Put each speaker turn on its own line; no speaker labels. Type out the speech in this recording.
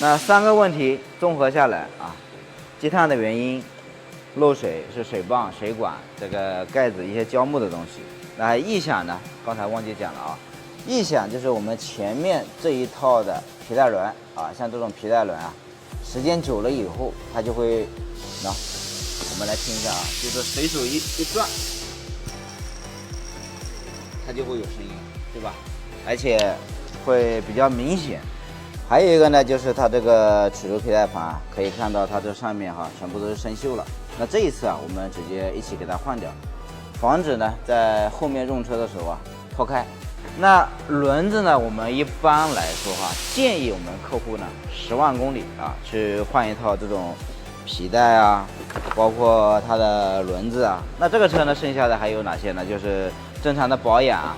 那3个问题综合下来啊，积碳的原因，漏水是水泵、水管这个盖子一些胶木的东西。那异响呢？刚才忘记讲了啊，异响就是我们前面这一套的皮带轮啊，像这种皮带轮啊，时间久了以后，它就会，我们来听一下啊，就是水手一转，它就会有声音，对吧？而且会比较明显。还有一个呢，就是它这个齿轮皮带盘啊，可以看到它这上面全部都是生锈了。那这一次啊，我们直接一起给它换掉，防止呢在后面用车的时候啊脱开。那轮子呢，我们一般来说建议我们客户呢10万公里啊去换一套这种皮带啊，包括它的轮子啊。那这个车呢，剩下的还有哪些呢？就是正常的保养啊。